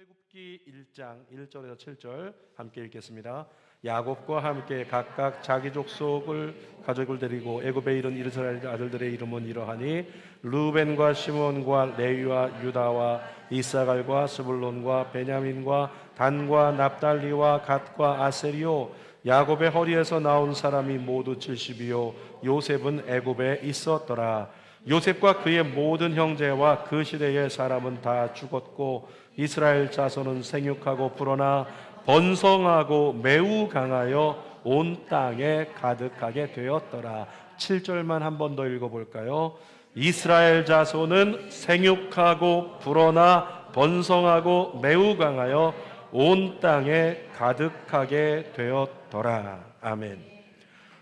출애굽기 1장 1절에서 7절 함께 읽겠습니다. 야곱과 함께 각각 자기 족속을 가족을 데리고 애굽에 이른 이스라엘 아들들의 이름은 이러하니 르벤과 시몬과 레위와 유다와 이사갈과 스불론과 베냐민과 단과 납달리와 갓과 아세리요. 야곱의 허리에서 나온 사람이 모두 70이요 요셉은 애굽에 있었더라. 요셉과 그의 모든 형제와 그 시대의 사람은 다 죽었고 이스라엘 자손은 생육하고 불어나 번성하고 매우 강하여 온 땅에 가득하게 되었더라. 7절만 한 번 더 읽어볼까요? 이스라엘 자손은 생육하고 불어나 번성하고 매우 강하여 온 땅에 가득하게 되었더라. 아멘.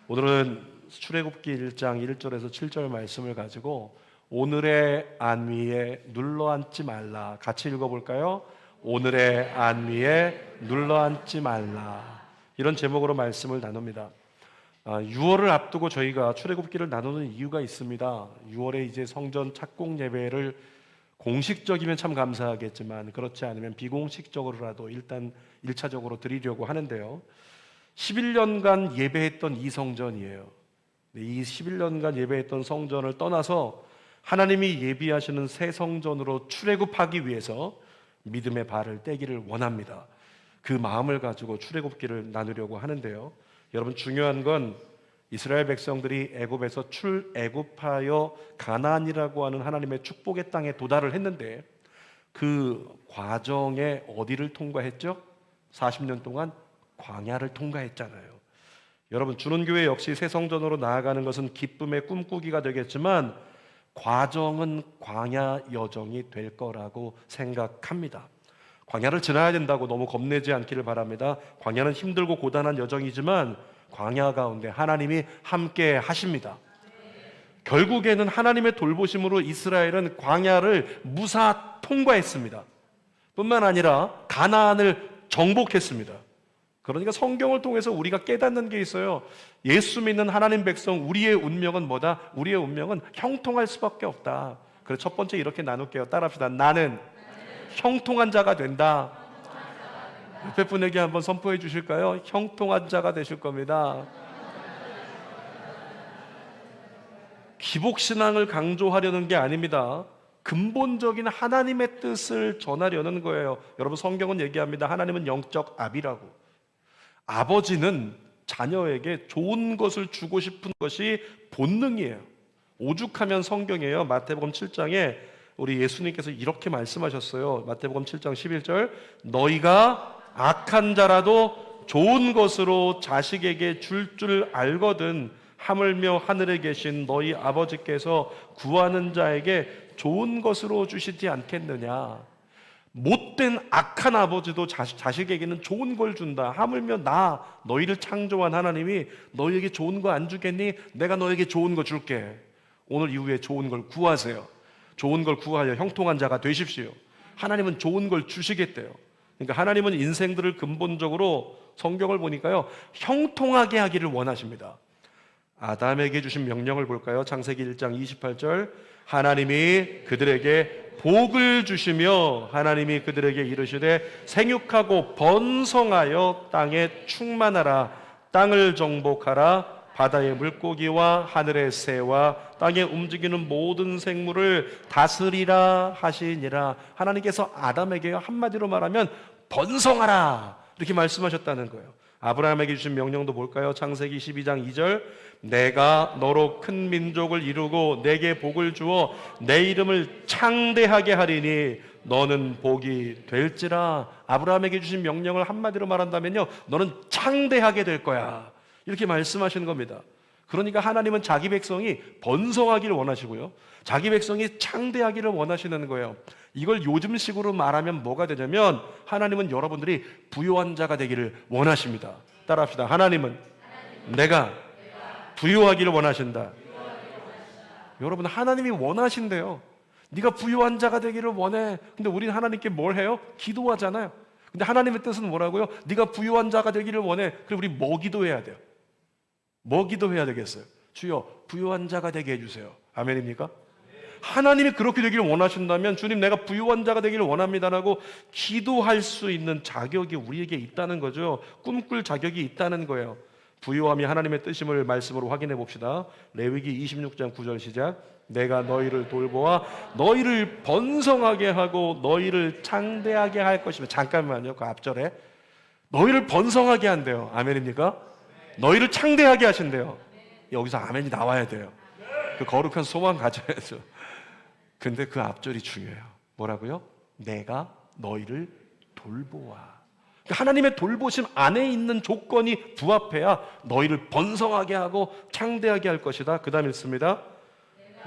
오늘은 출애굽기 1장 1절에서 7절 말씀을 가지고 오늘의 안위에 눌러앉지 말라. 같이 읽어볼까요? 오늘의 안위에 눌러앉지 말라. 이런 제목으로 말씀을 나눕니다. 6월을 앞두고 저희가 출애굽기를 나누는 이유가 있습니다. 6월에 이제 성전 착공 예배를 공식적이면 참 감사하겠지만 그렇지 않으면 비공식적으로라도 일단 1차적으로 드리려고 하는데요. 11년간 예배했던 이 성전이에요. 이 11년간 예배했던 성전을 떠나서 하나님이 예비하시는 새 성전으로 출애굽하기 위해서 믿음의 발을 떼기를 원합니다. 그 마음을 가지고 출애굽기를 나누려고 하는데요. 여러분, 중요한 건 이스라엘 백성들이 애굽에서 출애굽하여 가나안이라고 하는 하나님의 축복의 땅에 도달을 했는데 그 과정에 어디를 통과했죠? 40년 동안 광야를 통과했잖아요. 여러분, 주는교회 역시 새 성전으로 나아가는 것은 기쁨의 꿈꾸기가 되겠지만 과정은 광야 여정이 될 거라고 생각합니다. 광야를 지나야 된다고 너무 겁내지 않기를 바랍니다. 광야는 힘들고 고단한 여정이지만 광야 가운데 하나님이 함께 하십니다. 결국에는 하나님의 돌보심으로 이스라엘은 광야를 무사 통과했습니다. 뿐만 아니라 가나안을 정복했습니다. 그러니까 성경을 통해서 우리가 깨닫는 게 있어요. 예수 믿는 하나님 백성, 우리의 운명은 뭐다? 우리의 운명은 형통할 수밖에 없다. 그래서 첫 번째 이렇게 나눌게요. 따라합시다. 나는 형통한 자가 된다. 옆에 분에게 한번 선포해 주실까요? 형통한 자가 되실 겁니다. 기복신앙을 강조하려는 게 아닙니다. 근본적인 하나님의 뜻을 전하려는 거예요. 여러분, 성경은 얘기합니다. 하나님은 영적 아비라고. 아버지는 자녀에게 좋은 것을 주고 싶은 것이 본능이에요. 오죽하면 성경이에요. 마태복음 7장에 우리 예수님께서 이렇게 말씀하셨어요. 마태복음 7장 11절 너희가 악한 자라도 좋은 것으로 자식에게 줄 알거든 하물며 하늘에 계신 너희 아버지께서 구하는 자에게 좋은 것으로 주시지 않겠느냐. 못된 악한 아버지도 자식에게는 좋은 걸 준다. 하물며 너희를 창조한 하나님이 너희에게 좋은 거 안 주겠니? 내가 너에게 좋은 거 줄게. 오늘 이후에 좋은 걸 구하세요. 좋은 걸 구하여 형통한 자가 되십시오. 하나님은 좋은 걸 주시겠대요. 그러니까 하나님은 인생들을 근본적으로 성경을 보니까요, 형통하게 하기를 원하십니다. 아담에게 주신 명령을 볼까요? 창세기 1장 28절 하나님이 그들에게 복을 주시며 하나님이 그들에게 이르시되 생육하고 번성하여 땅에 충만하라. 땅을 정복하라. 바다의 물고기와 하늘의 새와 땅에 움직이는 모든 생물을 다스리라 하시니라. 하나님께서 아담에게 한마디로 말하면 번성하라 이렇게 말씀하셨다는 거예요. 아브라함에게 주신 명령도 볼까요? 창세기 12장 2절 내가 너로 큰 민족을 이루고 내게 복을 주어 내 이름을 창대하게 하리니 너는 복이 될지라. 아브라함에게 주신 명령을 한마디로 말한다면요, 너는 창대하게 될 거야 이렇게 말씀하시는 겁니다. 그러니까 하나님은 자기 백성이 번성하기를 원하시고요, 자기 백성이 창대하기를 원하시는 거예요. 이걸 요즘식으로 말하면 뭐가 되냐면 하나님은 여러분들이 부유한 자가 되기를 원하십니다. 따라합시다. 하나님은 내가 부유하기를 원하신다. 여러분, 하나님이 원하신대요. 네가 부유한 자가 되기를 원해. 근데 우리는 하나님께 뭘 해요? 기도하잖아요. 근데 하나님의 뜻은 뭐라고요? 네가 부유한 자가 되기를 원해. 그럼 우리 뭐 기도해야 돼요? 뭐 기도해야 되겠어요? 주여 부유한 자가 되게 해주세요. 아멘입니까? 하나님이 그렇게 되기를 원하신다면 주님 내가 부유한 자가 되기를 원합니다라고 기도할 수 있는 자격이 우리에게 있다는 거죠. 꿈꿀 자격이 있다는 거예요. 부유함이 하나님의 뜻임을 말씀으로 확인해 봅시다. 레위기 26장 9절 시작. 내가 너희를 돌보아 너희를 번성하게 하고 너희를 창대하게 할 것이며. 잠깐만요. 그 앞절에 너희를 번성하게 한대요. 아멘입니까? 너희를 창대하게 하신대요. 여기서 아멘이 나와야 돼요. 그 거룩한 소망 가져야죠. 근데 그 앞절이 중요해요. 뭐라고요? 내가 너희를 돌보아. 하나님의 돌보심 안에 있는 조건이 부합해야 너희를 번성하게 하고 창대하게 할 것이다. 그 다음 읽습니다.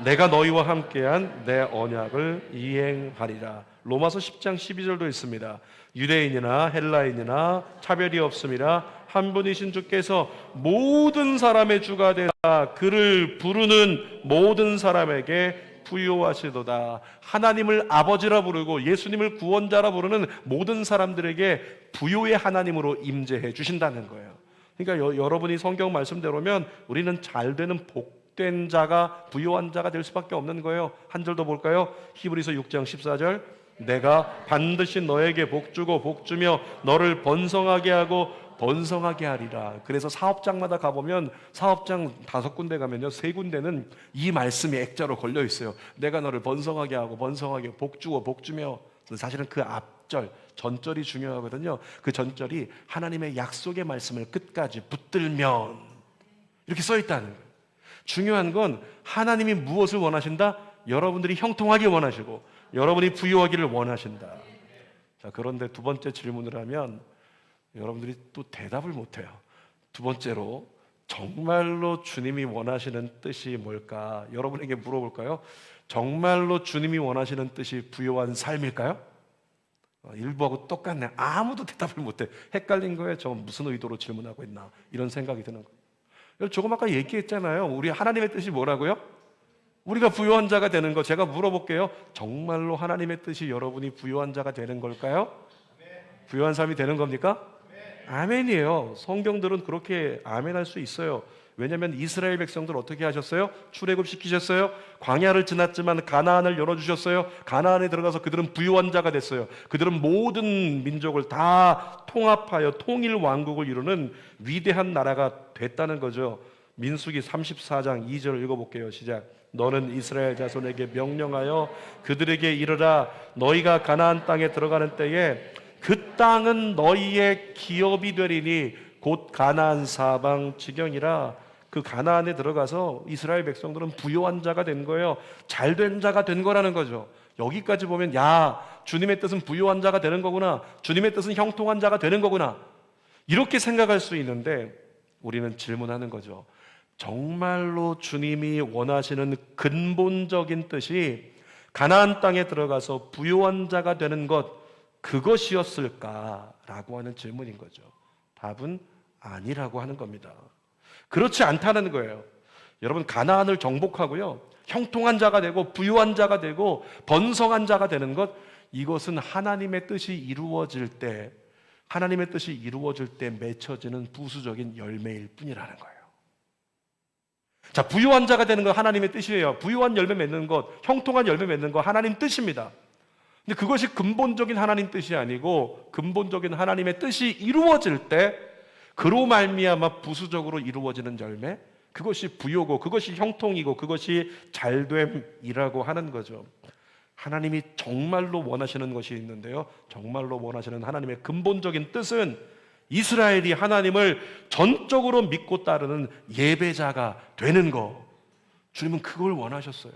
내가 너희와 함께한 내 언약을 이행하리라. 로마서 10장 12절도 있습니다. 유대인이나 헬라인이나 차별이 없음이라 한 분이신 주께서 모든 사람의 주가 되사 그를 부르는 모든 사람에게 부요하시도다. 하나님을 아버지라 부르고 예수님을 구원자라 부르는 모든 사람들에게 부요의 하나님으로 임재해 주신다는 거예요. 그러니까 여러분이 성경 말씀대로면 우리는 잘되는 복된 자가 부요한 자가 될 수밖에 없는 거예요. 한 절 더 볼까요? 히브리서 6장 14절. 내가 반드시 너에게 복주고 복주며 너를 번성하게 하고 번성하게 하리라. 그래서 사업장마다 가보면 사업장 5군데 가면요 3군데는 이 말씀이 액자로 걸려 있어요. 내가 너를 번성하게 하고 번성하게 복주고 복주며. 사실은 그 앞절 전절이 중요하거든요. 그 전절이 하나님의 약속의 말씀을 끝까지 붙들면 이렇게 써 있다는 거예요. 중요한 건 하나님이 무엇을 원하신다? 여러분들이 형통하기 원하시고 여러분이 부유하기를 원하신다. 자, 그런데 두 번째 질문을 하면 여러분들이 또 대답을 못해요. 두 번째로 정말로 주님이 원하시는 뜻이 뭘까? 여러분에게 물어볼까요? 정말로 주님이 원하시는 뜻이 부유한 삶일까요? 일부하고 똑같네. 아무도 대답을 못해. 헷갈린 거예요. 저 무슨 의도로 질문하고 있나 이런 생각이 드는 거예요. 조금 아까 얘기했잖아요. 우리 하나님의 뜻이 뭐라고요? 우리가 부유한 자가 되는 거. 제가 물어볼게요. 정말로 하나님의 뜻이 여러분이 부유한 자가 되는 걸까요? 부유한 삶이 되는 겁니까? 아멘이에요. 성경들은 그렇게 아멘할 수 있어요. 왜냐하면 이스라엘 백성들 어떻게 하셨어요? 출애굽 시키셨어요. 광야를 지났지만 가나안을 열어주셨어요. 가나안에 들어가서 그들은 부유한 자가 됐어요. 그들은 모든 민족을 다 통합하여 통일 왕국을 이루는 위대한 나라가 됐다는 거죠. 민수기 34장 2절 읽어볼게요. 시작. 너는 이스라엘 자손에게 명령하여 그들에게 이르라. 너희가 가나안 땅에 들어가는 때에 그 땅은 너희의 기업이 되리니 곧 가나안 사방 지경이라. 그 가나안에 들어가서 이스라엘 백성들은 부유한 자가 된 거예요. 잘된 자가 된 거라는 거죠. 여기까지 보면 야, 주님의 뜻은 부유한 자가 되는 거구나. 주님의 뜻은 형통한 자가 되는 거구나. 이렇게 생각할 수 있는데 우리는 질문하는 거죠. 정말로 주님이 원하시는 근본적인 뜻이 가나안 땅에 들어가서 부유한 자가 되는 것, 그것이었을까라고 하는 질문인 거죠. 답은 아니라고 하는 겁니다. 그렇지 않다는 거예요. 여러분, 가나안을 정복하고요, 형통한 자가 되고 부유한 자가 되고 번성한 자가 되는 것, 이것은 하나님의 뜻이 이루어질 때, 하나님의 뜻이 이루어질 때 맺혀지는 부수적인 열매일 뿐이라는 거예요. 자, 부유한 자가 되는 건 하나님의 뜻이에요. 부유한 열매 맺는 것, 형통한 열매 맺는 것, 하나님 뜻입니다. 근데 그것이 근본적인 하나님 뜻이 아니고 근본적인 하나님의 뜻이 이루어질 때 그로 말미암아 부수적으로 이루어지는 열매, 그것이 부요고 그것이 형통이고 그것이 잘됨이라고 하는 거죠. 하나님이 정말로 원하시는 것이 있는데요, 정말로 원하시는 하나님의 근본적인 뜻은 이스라엘이 하나님을 전적으로 믿고 따르는 예배자가 되는 거. 주님은 그걸 원하셨어요.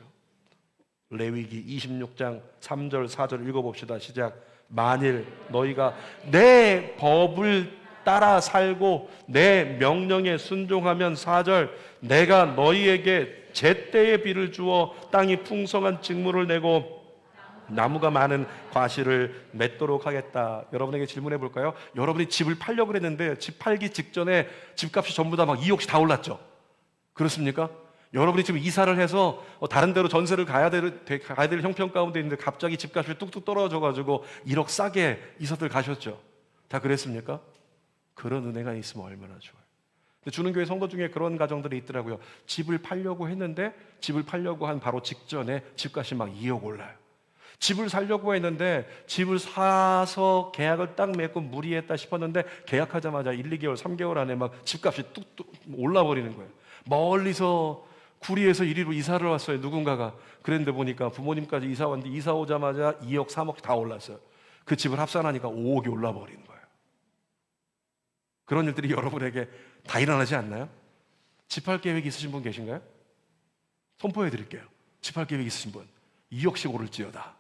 레위기 26장 3절 4절 읽어봅시다. 시작. 만일 너희가 내 법을 따라 살고 내 명령에 순종하면 4절 내가 너희에게 제때의 비를 주어 땅이 풍성한 직물을 내고 나무가 많은 과실을 맺도록 하겠다. 여러분에게 질문해 볼까요? 여러분이 집을 팔려고 그랬는데 집 팔기 직전에 집값이 전부 다 막 2억씩 다 올랐죠? 그렇습니까? 여러분이 지금 이사를 해서 다른 데로 전세를 가야 될 형편 가운데 있는데 갑자기 집값이 뚝뚝 떨어져가지고 1억 싸게 이사들 가셨죠? 다 그랬습니까? 그런 은혜가 있으면 얼마나 좋아요. 근데 주는 교회 성도 중에 그런 가정들이 있더라고요. 집을 팔려고 했는데 집을 팔려고 한 바로 직전에 집값이 막 2억 올라요. 집을 사려고 했는데 집을 사서 계약을 딱 맺고 무리했다 싶었는데 계약하자마자 1, 2개월, 3개월 안에 막 집값이 뚝뚝 올라버리는 거예요. 멀리서 구리에서 이리로 이사를 왔어요. 누군가가. 그런데 보니까 부모님까지 이사 왔는데 이사 오자마자 2억, 3억 다 올랐어요. 그 집을 합산하니까 5억이 올라버리는 거예요. 그런 일들이 여러분에게 다 일어나지 않나요? 집할 계획 있으신 분 계신가요? 선포해 드릴게요. 집할 계획 있으신 분 2억씩 오를지어다.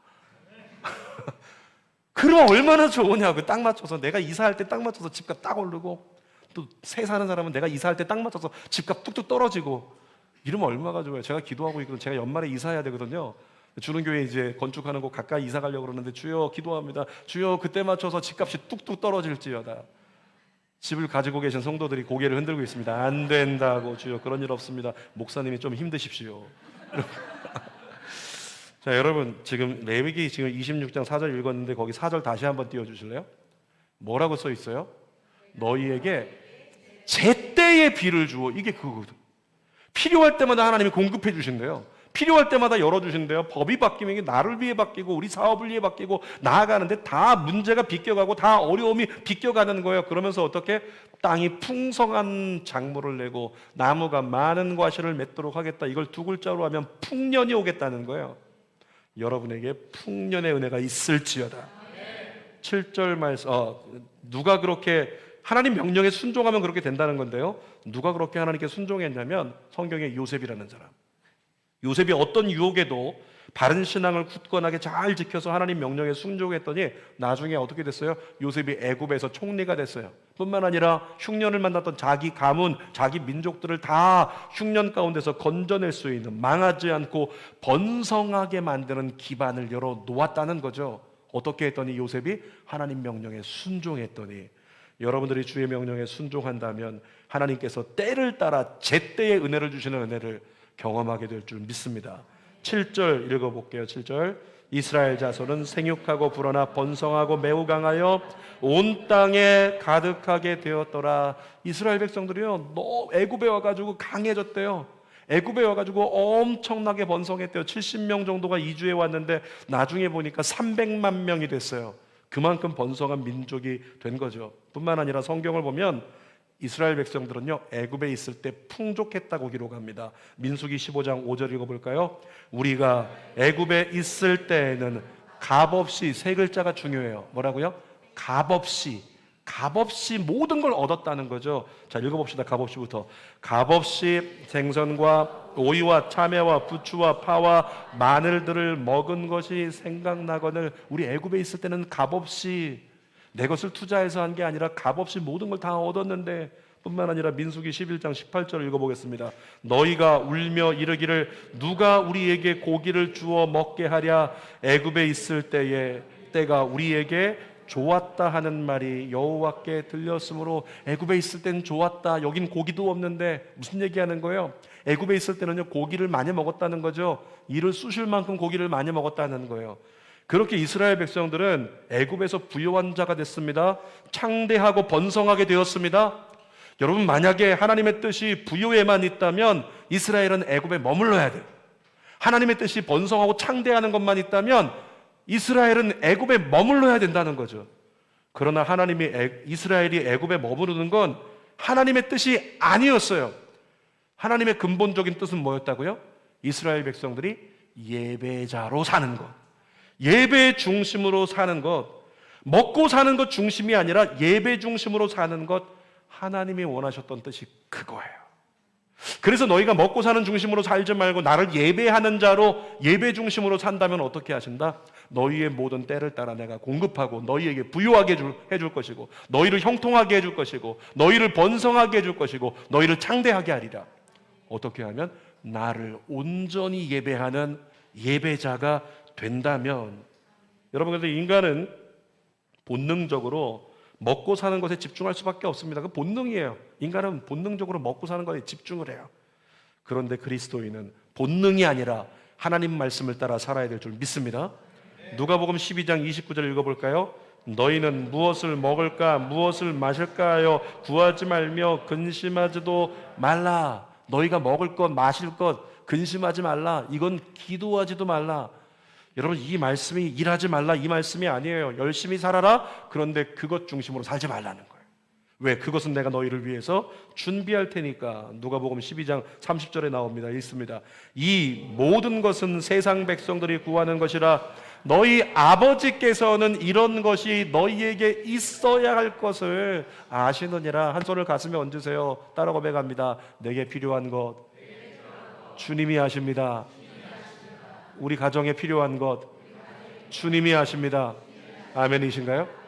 그럼 얼마나 좋으냐고. 딱 맞춰서 내가 이사할 때 딱 맞춰서 집값 딱 오르고, 또 새 사는 사람은 내가 이사할 때 딱 맞춰서 집값 뚝뚝 떨어지고, 이러면 얼마가 좋아요. 제가 기도하고 있거든요. 제가 연말에 이사해야 되거든요. 주는 교회 이제 건축하는 곳 가까이 이사 가려고 그러는데, 주여 기도합니다. 주여 그때 맞춰서 집값이 뚝뚝 떨어질지어다. 집을 가지고 계신 성도들이 고개를 흔들고 있습니다. 안 된다고. 주여 그런 일 없습니다. 목사님이 좀 힘드십시오. 자, 여러분 지금 레위기 지금 26장 4절 읽었는데 거기 4절 다시 한번 띄워주실래요? 뭐라고 써 있어요? 너희에게 제때의 비를 주어. 이게 그거거든. 필요할 때마다 하나님이 공급해 주신대요. 필요할 때마다 열어주신대요. 법이 바뀌면 이게 나를 위해 바뀌고 우리 사업을 위해 바뀌고 나아가는데 다 문제가 비껴가고 다 어려움이 비껴가는 거예요. 그러면서 어떻게? 땅이 풍성한 작물을 내고 나무가 많은 과실을 맺도록 하겠다. 이걸 두 글자로 하면 풍년이 오겠다는 거예요. 여러분에게 풍년의 은혜가 있을지어다. 7절 말씀, 누가 그렇게 하나님 명령에 순종하면 그렇게 된다는 건데요. 누가 그렇게 하나님께 순종했냐면 성경에 요셉이라는 사람. 요셉이 어떤 유혹에도 바른 신앙을 굳건하게 잘 지켜서 하나님 명령에 순종했더니 나중에 어떻게 됐어요? 요셉이 애굽에서 총리가 됐어요. 뿐만 아니라 흉년을 만났던 자기 가문, 자기 민족들을 다 흉년 가운데서 건져낼 수 있는, 망하지 않고 번성하게 만드는 기반을 열어 놓았다는 거죠. 어떻게 했더니 요셉이 하나님 명령에 순종했더니, 여러분들이 주의 명령에 순종한다면 하나님께서 때를 따라 제때의 은혜를 주시는 은혜를 경험하게 될 줄 믿습니다. 7절 읽어볼게요. 7절. 이스라엘 자손은 생육하고 불어나 번성하고 매우 강하여 온 땅에 가득하게 되었더라. 이스라엘 백성들이요, 애굽에 와가지고 강해졌대요. 애굽에 와가지고 엄청나게 번성했대요. 70명 정도가 이주해 왔는데 나중에 보니까 300만 명이 됐어요. 그만큼 번성한 민족이 된 거죠. 뿐만 아니라 성경을 보면 이스라엘 백성들은요, 애굽에 있을 때 풍족했다고 기록합니다. 민수기 15장 5절 읽어볼까요? 우리가 애굽에 있을 때에는 값없이, 세 글자가 중요해요. 뭐라고요? 값없이 모든 걸 얻었다는 거죠. 자, 읽어봅시다. 값없이부터. 값없이 생선과 오이와 참외와 부추와 파와 마늘들을 먹은 것이 생각나거늘. 우리 애굽에 있을 때는 값없이, 내 것을 투자해서 한 게 아니라 값없이 모든 걸 다 얻었는데, 뿐만 아니라 민수기 11장 18절 읽어보겠습니다. 너희가 울며 이르기를 누가 우리에게 고기를 주어 먹게 하랴. 애굽에 있을 때가 우리에게 좋았다 하는 말이 여호와께 들렸으므로. 애굽에 있을 때는 좋았다. 여긴 고기도 없는데 무슨 얘기하는 거예요? 애굽에 있을 때는요, 고기를 많이 먹었다는 거죠. 이를 쑤실 만큼 고기를 많이 먹었다는 거예요. 그렇게 이스라엘 백성들은 애굽에서 부요한 자가 됐습니다. 창대하고 번성하게 되었습니다. 여러분, 만약에 하나님의 뜻이 부요에만 있다면 이스라엘은 애굽에 머물러야 돼요. 하나님의 뜻이 번성하고 창대하는 것만 있다면 이스라엘은 애굽에 머물러야 된다는 거죠. 그러나 하나님이 이스라엘이 애굽에 머무르는 건 하나님의 뜻이 아니었어요. 하나님의 근본적인 뜻은 뭐였다고요? 이스라엘 백성들이 예배자로 사는 것, 예배 중심으로 사는 것, 먹고 사는 것 중심이 아니라 예배 중심으로 사는 것, 하나님이 원하셨던 뜻이 그거예요. 그래서 너희가 먹고 사는 중심으로 살지 말고 나를 예배하는 자로, 예배 중심으로 산다면 어떻게 하신다? 너희의 모든 때를 따라 내가 공급하고 너희에게 부유하게 해줄 것이고, 너희를 형통하게 해줄 것이고, 너희를 번성하게 해줄 것이고, 너희를 창대하게 하리라. 어떻게 하면? 나를 온전히 예배하는 예배자가 된다면. 여러분, 그런데 인간은 본능적으로 먹고 사는 것에 집중할 수밖에 없습니다. 그 본능이에요. 인간은 본능적으로 먹고 사는 것에 집중을 해요. 그런데 그리스도인은 본능이 아니라 하나님 말씀을 따라 살아야 될 줄 믿습니다. 누가복음 12장 29절 읽어볼까요? 너희는 무엇을 먹을까 무엇을 마실까 하여 구하지 말며 근심하지도 말라. 너희가 먹을 것 마실 것 근심하지 말라. 이건 기도하지도 말라. 여러분, 이 말씀이 일하지 말라 이 말씀이 아니에요. 열심히 살아라. 그런데 그것 중심으로 살지 말라는 거예요. 왜? 그것은 내가 너희를 위해서 준비할 테니까. 누가복음 12장 30절에 나옵니다. 있습니다. 이 모든 것은 세상 백성들이 구하는 것이라. 너희 아버지께서는 이런 것이 너희에게 있어야 할 것을 아시느니라. 한 손을 가슴에 얹으세요. 따라 고백합니다. 내게 필요한 것 주님이 아십니다. 우리 가정에 필요한 것 주님이 아십니다. 아멘이신가요?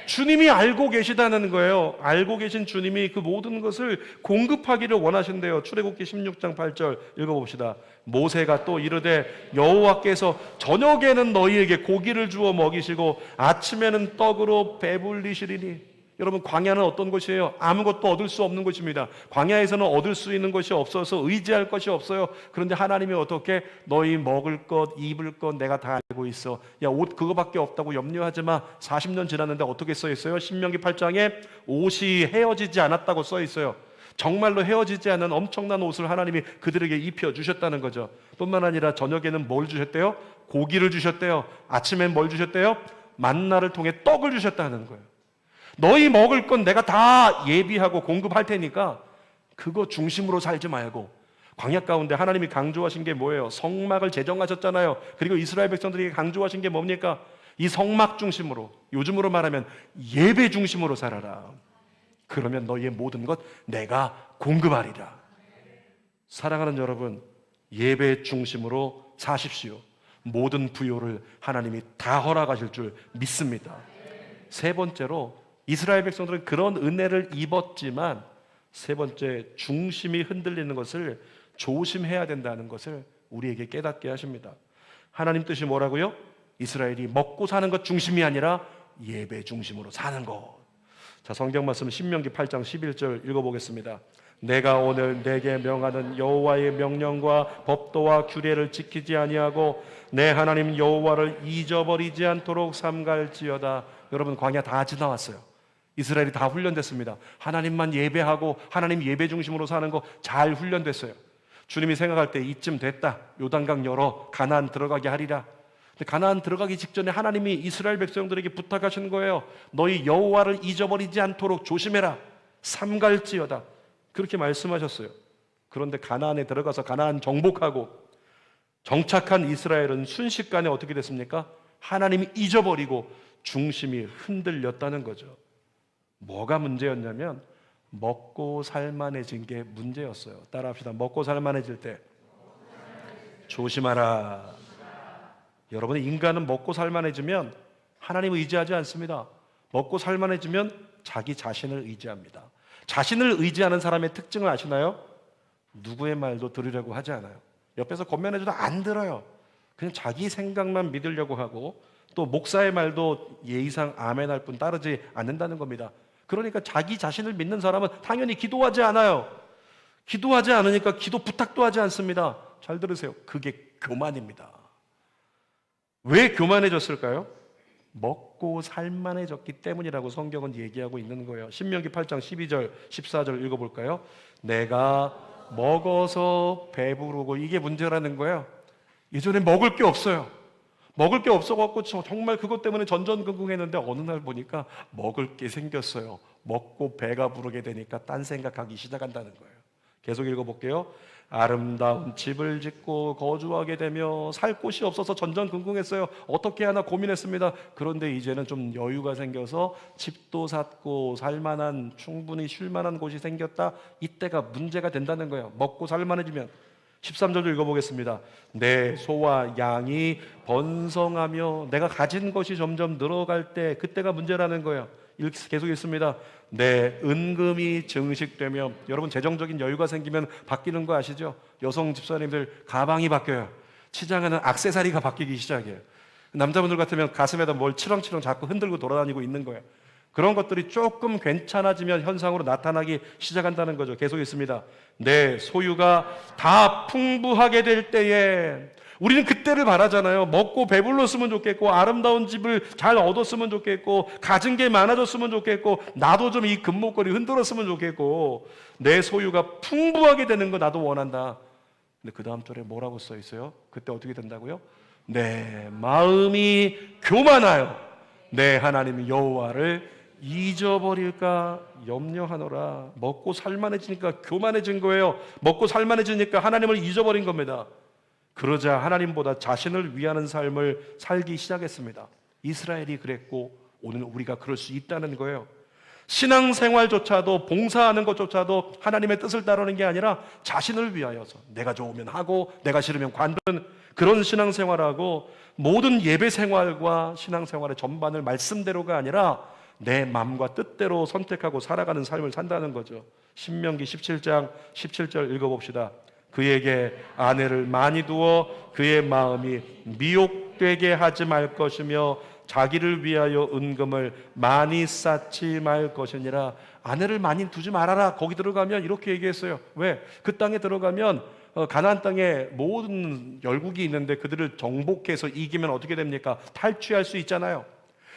주님이 알고 계시다는 거예요. 알고 계신 주님이 그 모든 것을 공급하기를 원하신대요. 출애굽기 16장 8절 읽어봅시다. 모세가 또 이르되 여호와께서 저녁에는 너희에게 고기를 주어 먹이시고 아침에는 떡으로 배불리시리니. 여러분, 광야는 어떤 곳이에요? 아무것도 얻을 수 없는 곳입니다. 광야에서는 얻을 수 있는 것이 없어서 의지할 것이 없어요. 그런데 하나님이 어떻게? 너희 먹을 것 입을 것 내가 다 알고 있어. 야, 옷 그거밖에 없다고 염려하지 마. 40년 지났는데 어떻게 써 있어요? 신명기 8장에 옷이 헤어지지 않았다고 써 있어요. 정말로 헤어지지 않은 엄청난 옷을 하나님이 그들에게 입혀주셨다는 거죠. 뿐만 아니라 저녁에는 뭘 주셨대요? 고기를 주셨대요. 아침엔 뭘 주셨대요? 만나를 통해 떡을 주셨다는 거예요. 너희 먹을 건 내가 다 예비하고 공급할 테니까 그거 중심으로 살지 말고. 광야 가운데 하나님이 강조하신 게 뭐예요? 성막을 제정하셨잖아요. 그리고 이스라엘 백성들에게 강조하신 게 뭡니까? 이 성막 중심으로, 요즘으로 말하면 예배 중심으로 살아라. 그러면 너희의 모든 것 내가 공급하리라. 사랑하는 여러분, 예배 중심으로 사십시오. 모든 부요를 하나님이 다 허락하실 줄 믿습니다. 세 번째로, 이스라엘 백성들은 그런 은혜를 입었지만 세 번째, 중심이 흔들리는 것을 조심해야 된다는 것을 우리에게 깨닫게 하십니다. 하나님 뜻이 뭐라고요? 이스라엘이 먹고 사는 것 중심이 아니라 예배 중심으로 사는 것. 자, 성경 말씀 신명기 8장 11절 읽어보겠습니다. 내가 오늘 내게 명하는 여호와의 명령과 법도와 규례를 지키지 아니하고 내 하나님 여호와를 잊어버리지 않도록 삼갈지어다. 여러분, 광야 다 지나왔어요. 이스라엘이 다 훈련됐습니다. 하나님만 예배하고 하나님 예배 중심으로 사는 거 잘 훈련됐어요. 주님이 생각할 때 이쯤 됐다. 요단강 열어 가나안 들어가게 하리라. 근데 가나안 들어가기 직전에 하나님이 이스라엘 백성들에게 부탁하신 거예요. 너희 여호와를 잊어버리지 않도록 조심해라. 삼갈지어다. 그렇게 말씀하셨어요. 그런데 가나안에 들어가서 가나안 정복하고 정착한 이스라엘은 순식간에 어떻게 됐습니까? 하나님이 잊어버리고 중심이 흔들렸다는 거죠. 뭐가 문제였냐면 먹고 살만해진 게 문제였어요. 따라합시다. 먹고 살만해질 때 조심하라. 여러분, 인간은 먹고 살만해지면 하나님을 의지하지 않습니다. 먹고 살만해지면 자기 자신을 의지합니다. 자신을 의지하는 사람의 특징을 아시나요? 누구의 말도 들으려고 하지 않아요. 옆에서 권면해줘도 안 들어요. 그냥 자기 생각만 믿으려고 하고, 또 목사의 말도 예의상 아멘할 뿐 따르지 않는다는 겁니다. 그러니까 자기 자신을 믿는 사람은 당연히 기도하지 않아요. 기도하지 않으니까 기도 부탁도 하지 않습니다. 잘 들으세요. 그게 교만입니다. 왜 교만해졌을까요? 먹고 살만해졌기 때문이라고 성경은 얘기하고 있는 거예요. 신명기 8장 12절 14절 읽어볼까요? 내가 먹어서 배부르고, 이게 문제라는 거예요. 예전에 먹을 게 없어요. 먹을 게 없어갖고 정말 그것 때문에 전전긍긍했는데 어느 날 보니까 먹을 게 생겼어요. 먹고 배가 부르게 되니까 딴 생각하기 시작한다는 거예요. 계속 읽어볼게요. 아름다운 집을 짓고 거주하게 되며 살 곳이 없어서 전전긍긍했어요. 어떻게 하나 고민했습니다. 그런데 이제는 좀 여유가 생겨서 집도 샀고 살만한, 충분히 쉴만한 곳이 생겼다. 이때가 문제가 된다는 거예요. 먹고 살만해지면. 13절도 읽어보겠습니다. 내 소와 양이 번성하며 내가 가진 것이 점점 늘어갈 때, 그때가 문제라는 거예요. 계속 읽습니다. 내 은금이 증식되며. 여러분, 재정적인 여유가 생기면 바뀌는 거 아시죠? 여성 집사님들 가방이 바뀌어요. 치장하는 액세서리가 바뀌기 시작해요. 남자분들 같으면 가슴에다 뭘 치렁치렁 자꾸 흔들고 돌아다니고 있는 거예요. 그런 것들이 조금 괜찮아지면 현상으로 나타나기 시작한다는 거죠. 계속 있습니다. 내 소유가 다 풍부하게 될 때에, 우리는 그때를 바라잖아요. 먹고 배불렀으면 좋겠고, 아름다운 집을 잘 얻었으면 좋겠고, 가진 게 많아졌으면 좋겠고, 나도 좀 이 금목걸이 흔들었으면 좋겠고, 내 소유가 풍부하게 되는 거 나도 원한다. 근데 그 다음 절에 뭐라고 써 있어요? 그때 어떻게 된다고요? 내 마음이 교만하여 내 하나님 여호와를 잊어버릴까 염려하노라. 먹고 살만해지니까 교만해진 거예요. 먹고 살만해지니까 하나님을 잊어버린 겁니다. 그러자 하나님보다 자신을 위하는 삶을 살기 시작했습니다. 이스라엘이 그랬고 오늘 우리가 그럴 수 있다는 거예요. 신앙생활조차도, 봉사하는 것조차도 하나님의 뜻을 따르는 게 아니라 자신을 위하여서 내가 좋으면 하고 내가 싫으면 관두는 그런 신앙생활하고, 모든 예배생활과 신앙생활의 전반을 말씀대로가 아니라 내 마음과 뜻대로 선택하고 살아가는 삶을 산다는 거죠. 신명기 17장 17절 읽어봅시다. 그에게 아내를 많이 두어 그의 마음이 미혹되게 하지 말 것이며 자기를 위하여 은금을 많이 쌓지 말 것이니라. 아내를 많이 두지 말아라. 거기 들어가면 이렇게 얘기했어요. 왜? 그 땅에 들어가면 가나안 땅에 모든 열국이 있는데 그들을 정복해서 이기면 어떻게 됩니까? 탈취할 수 있잖아요.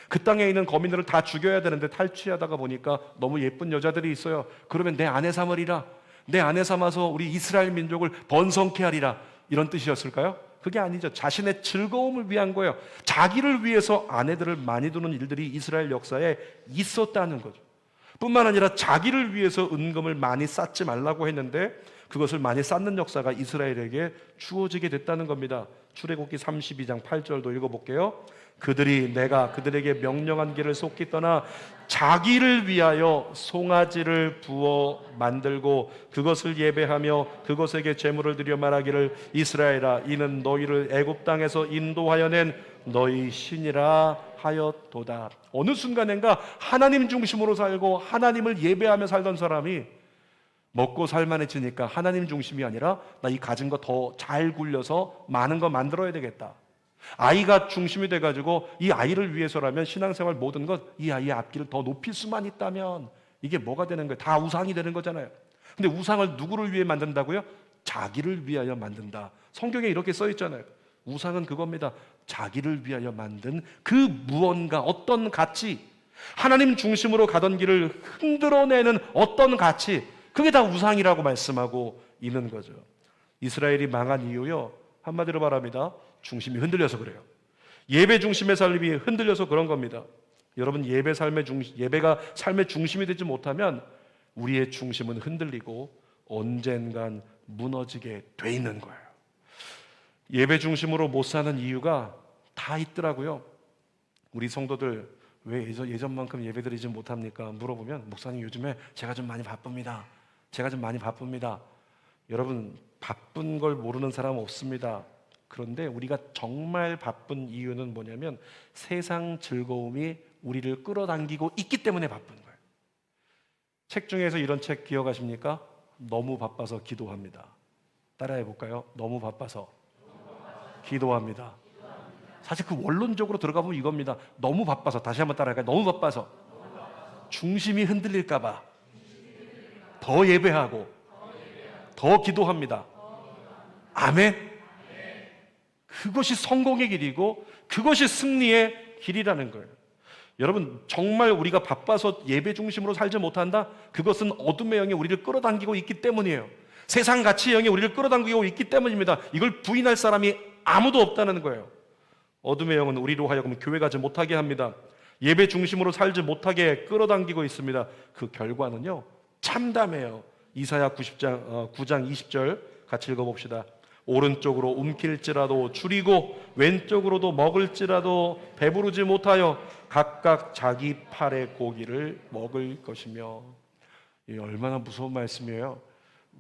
그 땅에 있는 거민들을 다 죽여야 되는데 탈취하다가 보니까 너무 예쁜 여자들이 있어요. 그러면 내 아내 삼으리라. 내 아내 삼아서 우리 이스라엘 민족을 번성케 하리라. 이런 뜻이었을까요? 그게 아니죠. 자신의 즐거움을 위한 거예요. 자기를 위해서 아내들을 많이 두는 일들이 이스라엘 역사에 있었다는 거죠. 뿐만 아니라 자기를 위해서 은금을 많이 쌓지 말라고 했는데 그것을 많이 쌓는 역사가 이스라엘에게 주어지게 됐다는 겁니다. 출애굽기 32장 8절도 읽어볼게요. 그들이 내가 그들에게 명령한 길을 속히 떠나 자기를 위하여 송아지를 부어 만들고 그것을 예배하며 그것에게 제물을 드려 말하기를 이스라엘아 이는 너희를 애굽 땅에서 인도하여 낸 너희 신이라 하였도다. 어느 순간인가 하나님 중심으로 살고 하나님을 예배하며 살던 사람이 먹고 살만해지니까 하나님 중심이 아니라 나 이 가진 거 더 잘 굴려서 많은 거 만들어야 되겠다. 아이가 중심이 돼가지고 이 아이를 위해서라면 신앙생활 모든 것 이 아이의 앞길을 더 높일 수만 있다면 이게 뭐가 되는 거예요? 다 우상이 되는 거잖아요. 근데 우상을 누구를 위해 만든다고요? 자기를 위하여 만든다. 성경에 이렇게 써 있잖아요. 우상은 그겁니다. 자기를 위하여 만든 그 무언가, 어떤 가치, 하나님 중심으로 가던 길을 흔들어내는 어떤 가치, 그게 다 우상이라고 말씀하고 있는 거죠. 이스라엘이 망한 이유요, 한마디로 말합니다. 중심이 흔들려서 그래요. 예배 중심의 삶이 흔들려서 그런 겁니다. 여러분, 예배가 삶의 중심이 되지 못하면 우리의 중심은 흔들리고 언젠간 무너지게 돼 있는 거예요. 예배 중심으로 못 사는 이유가 다 있더라고요. 우리 성도들 왜 예전만큼 예배드리지 못합니까? 물어보면 목사님 요즘에 제가 좀 많이 바쁩니다. 여러분, 바쁜 걸 모르는 사람 없습니다. 그런데 우리가 정말 바쁜 이유는 뭐냐면 세상 즐거움이 우리를 끌어당기고 있기 때문에 바쁜 거예요. 책 중에서 이런 책 기억하십니까? 너무 바빠서 기도합니다. 따라해 볼까요? 너무 바빠서 기도합니다. 사실 그 원론적으로 들어가 보면 이겁니다. 너무 바빠서, 다시 한번 따라할까요? 너무 바빠서 중심이 흔들릴까 봐 더 예배하고 더 기도합니다. 아멘. 그것이 성공의 길이고 그것이 승리의 길이라는 거예요. 여러분, 정말 우리가 바빠서 예배 중심으로 살지 못한다? 그것은 어둠의 영이 우리를 끌어당기고 있기 때문이에요. 세상 가치의 영이 우리를 끌어당기고 있기 때문입니다. 이걸 부인할 사람이 아무도 없다는 거예요. 어둠의 영은 우리로 하여금 교회 가지 못하게 합니다. 예배 중심으로 살지 못하게 끌어당기고 있습니다. 그 결과는요, 참담해요. 이사야 9장 20절 같이 읽어봅시다. 오른쪽으로 움킬지라도 줄이고 왼쪽으로도 먹을지라도 배부르지 못하여 각각 자기 팔의 고기를 먹을 것이며. 이 얼마나 무서운 말씀이에요.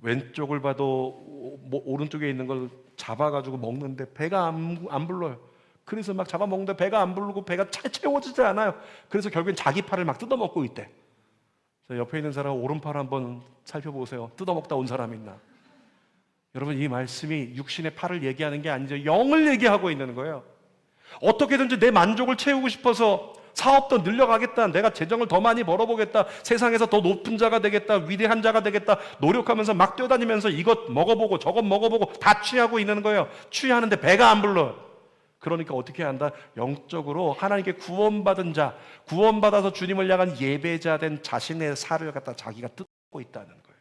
왼쪽을 봐도 오른쪽에 있는 걸 잡아가지고 먹는데 배가 안 불러요. 그래서 막 잡아먹는데 배가 안 부르고 배가 채워지지 않아요. 그래서 결국엔 자기 팔을 막 뜯어먹고 있대. 옆에 있는 사람 오른팔 한번 살펴보세요. 뜯어먹다 온 사람이 있나? 여러분, 이 말씀이 육신의 팔을 얘기하는 게 아니죠. 영을 얘기하고 있는 거예요. 어떻게든지 내 만족을 채우고 싶어서 사업도 늘려가겠다. 내가 재정을 더 많이 벌어보겠다. 세상에서 더 높은 자가 되겠다. 위대한 자가 되겠다. 노력하면서 막 뛰어다니면서 이것 먹어보고 저것 먹어보고 다 취하고 있는 거예요. 취하는데 배가 안 불러. 그러니까 어떻게 한다? 영적으로 하나님께 구원받은 자, 구원받아서 주님을 향한 예배자 된 자신의 살을 갖다 자기가 뜯고 있다는 거예요.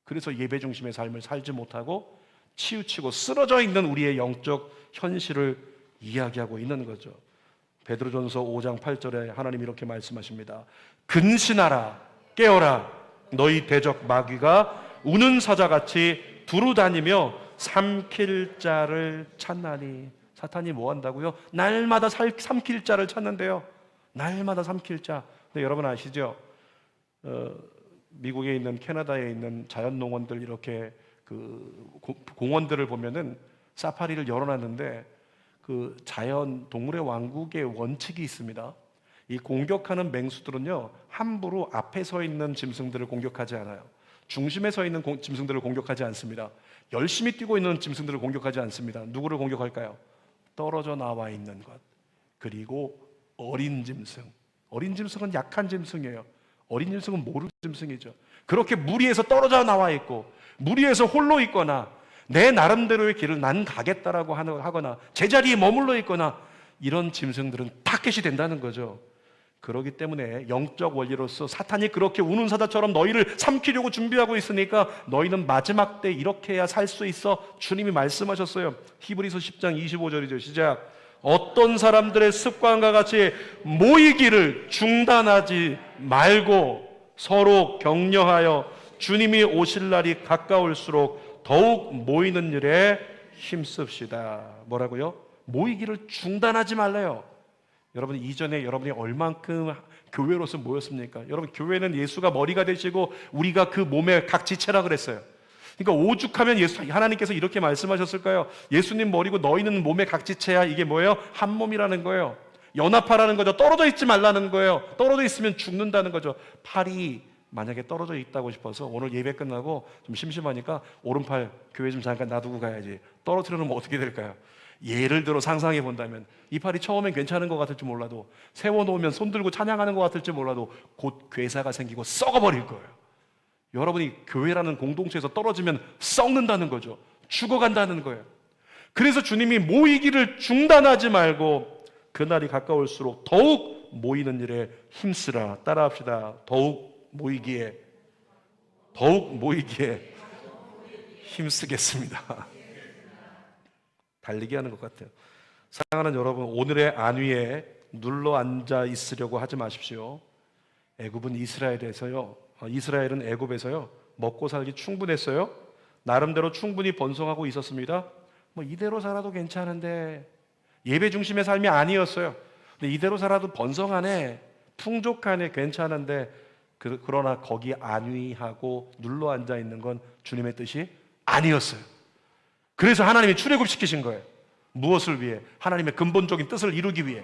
그래서 예배 중심의 삶을 살지 못하고 치우치고 쓰러져 있는 우리의 영적 현실을 이야기하고 있는 거죠. 베드로전서 5장 8절에 하나님 이렇게 말씀하십니다. 근신하라, 깨어라. 너희 대적 마귀가 우는 사자같이 두루다니며 삼킬 자를 찾나니. 사탄이 뭐 한다고요? 날마다 삼킬 자를 찾는데요. 날마다 삼킬 자. 근데 여러분 아시죠? 미국에 있는, 캐나다에 있는 자연농원들, 이렇게 그 공원들을 보면은 사파리를 열어놨는데 그 자연 동물의 왕국의 원칙이 있습니다. 이 공격하는 맹수들은요, 함부로 앞에 서 있는 짐승들을 공격하지 않아요. 중심에 서 있는 짐승들을 공격하지 않습니다. 열심히 뛰고 있는 짐승들을 공격하지 않습니다. 누구를 공격할까요? 떨어져 나와 있는 것, 그리고 어린 짐승. 어린 짐승은 약한 짐승이에요. 어린 짐승은 모르는 짐승이죠. 그렇게 무리에서 떨어져 나와 있고, 무리에서 홀로 있거나, 내 나름대로의 길을 난 가겠다라고 하거나, 제자리에 머물러 있거나, 이런 짐승들은 타겟이 된다는 거죠. 그렇기 때문에 영적 원리로서 사탄이 그렇게 우는 사자처럼 너희를 삼키려고 준비하고 있으니까 너희는 마지막 때 이렇게 해야 살 수 있어. 주님이 말씀하셨어요. 히브리서 10장 25절이죠. 시작. 어떤 사람들의 습관과 같이 모이기를 중단하지 말고 서로 격려하여 주님이 오실 날이 가까울수록 더욱 모이는 일에 힘씁시다. 뭐라고요? 모이기를 중단하지 말래요. 여러분, 이전에 여러분이 얼만큼 교회로서 모였습니까? 여러분, 교회는 예수가 머리가 되시고 우리가 그 몸의 각 지체라 그랬어요. 그러니까 오죽하면 하나님께서 이렇게 말씀하셨을까요? 예수님 머리고 너희는 몸의 각 지체야. 이게 뭐예요? 한 몸이라는 거예요. 연합하라는 거죠. 떨어져 있지 말라는 거예요. 떨어져 있으면 죽는다는 거죠. 팔이 만약에 떨어져 있다고 싶어서 오늘 예배 끝나고 좀 심심하니까 오른팔 교회 좀 잠깐 놔두고 가야지. 떨어뜨려 놓으면 어떻게 될까요? 예를 들어 상상해 본다면 이 팔이 처음엔 괜찮은 것 같을지 몰라도 세워놓으면 손들고 찬양하는 것 같을지 몰라도 곧 괴사가 생기고 썩어버릴 거예요. 여러분이 교회라는 공동체에서 떨어지면 썩는다는 거죠. 죽어간다는 거예요. 그래서 주님이 모이기를 중단하지 말고 그날이 가까울수록 더욱 모이는 일에 힘쓰라. 따라합시다. 더욱 모이기에 힘쓰겠습니다. 달리기 하는 것 같아요. 사랑하는 여러분, 오늘의 안위에 눌러 앉아 있으려고 하지 마십시오. 이스라엘은 애굽에서요 먹고 살기 충분했어요. 나름대로 충분히 번성하고 있었습니다. 뭐 이대로 살아도 괜찮은데, 예배 중심의 삶이 아니었어요. 근데 이대로 살아도 번성하네, 풍족하네, 괜찮은데, 그러나 거기 안위하고 눌러 앉아 있는 건 주님의 뜻이 아니었어요. 그래서 하나님이 출애굽시키신 거예요. 무엇을 위해? 하나님의 근본적인 뜻을 이루기 위해.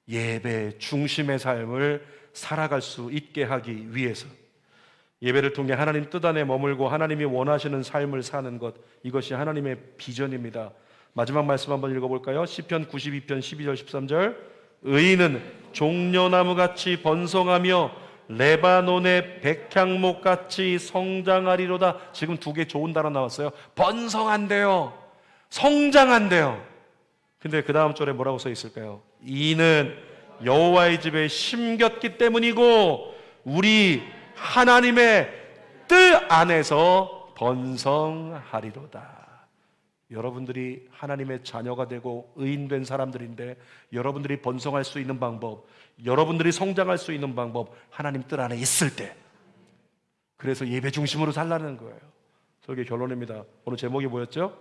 예배 중심의 삶을 살아갈 수 있게 하기 위해서. 예배를 통해 하나님 뜻 안에 머물고 하나님이 원하시는 삶을 사는 것, 이것이 하나님의 비전입니다. 마지막 말씀 한번 읽어볼까요? 시편 92편 12절 13절. 의인은 종려나무같이 번성하며 레바논의 백향목같이 성장하리로다. 지금 두 개 좋은 단어 나왔어요. 번성한대요, 성장한대요. 근데 그 다음 절에 뭐라고 써 있을까요? 이는 여호와의 집에 심겼기 때문이고 우리 하나님의 뜻 안에서 번성하리로다. 여러분들이 하나님의 자녀가 되고 의인된 사람들인데, 여러분들이 번성할 수 있는 방법, 여러분들이 성장할 수 있는 방법, 하나님 뜻 안에 있을 때. 그래서 예배 중심으로 살라는 거예요. 설교 결론입니다. 오늘 제목이 뭐였죠?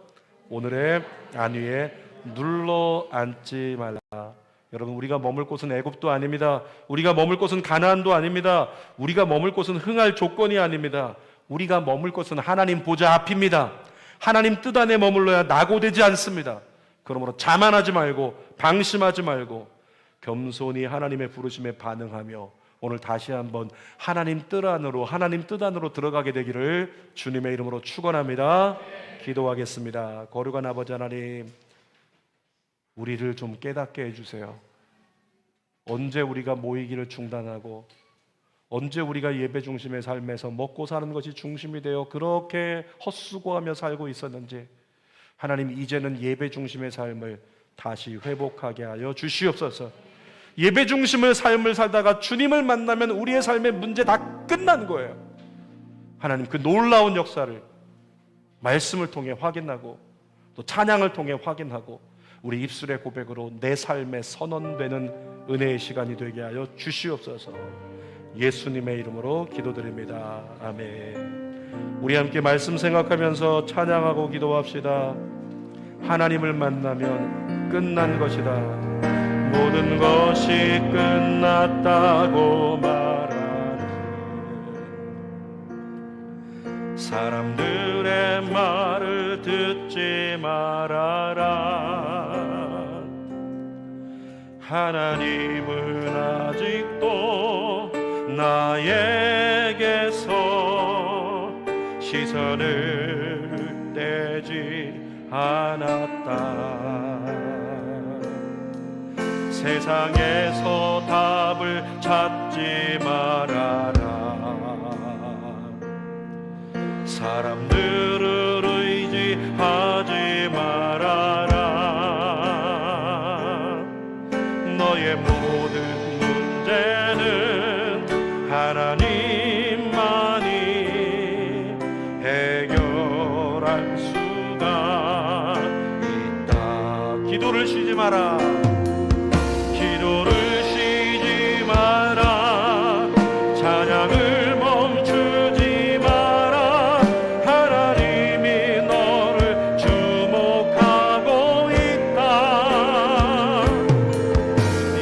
오늘의 안위에 눌러 앉지 말라. 여러분, 우리가 머물 곳은 애굽도 아닙니다. 우리가 머물 곳은 가나안도 아닙니다. 우리가 머물 곳은 흥할 조건이 아닙니다. 우리가 머물 곳은 하나님 보좌 앞입니다. 하나님 뜻 안에 머물러야 낙오되지 않습니다. 그러므로 자만하지 말고 방심하지 말고 겸손히 하나님의 부르심에 반응하며 오늘 다시 한번 하나님 뜻 안으로 들어가게 되기를 주님의 이름으로 축원합니다. 기도하겠습니다. 거룩한 아버지 하나님, 우리를 좀 깨닫게 해주세요. 언제 우리가 모이기를 중단하고 언제 우리가 예배 중심의 삶에서 먹고 사는 것이 중심이 되어 그렇게 헛수고하며 살고 있었는지 하나님 이제는 예배 중심의 삶을 다시 회복하게 하여 주시옵소서. 예배 중심의 삶을 살다가 주님을 만나면 우리의 삶의 문제 다 끝난 거예요. 하나님 그 놀라운 역사를 말씀을 통해 확인하고 또 찬양을 통해 확인하고 우리 입술의 고백으로 내 삶에 선언되는 은혜의 시간이 되게 하여 주시옵소서. 예수님의 이름으로 기도드립니다. 아멘. 우리 함께 말씀 생각하면서 찬양하고 기도합시다. 하나님을 만나면 끝난 것이다. 모든 것이 끝났다고 말하는 사람들의 말을 듣지 말아라. 하나님은 아직도 나에게서 시선을 떼지 않았다. 세상에서 답을 찾지 말아라. 사람들을 의지하지 말아라. 너의 모든 문제는 하나님만이 해결할 수가 있다. 기도를 쉬지 마라. 기도를 쉬지 마라. 찬양을 멈추지 마라. 하나님이 너를 주목하고 있다.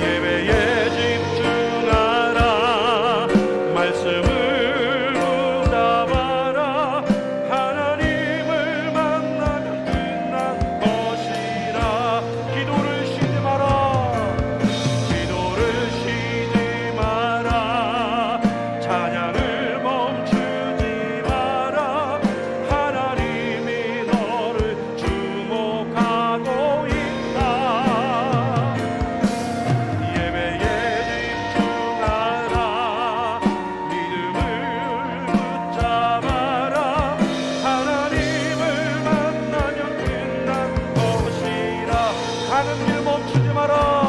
예배에 집중하라. 말씀을 응답하라. 하나님을 만나면 끝난 것이라. 기도를 쉬지 마라. 하는 일 멈추지 마라.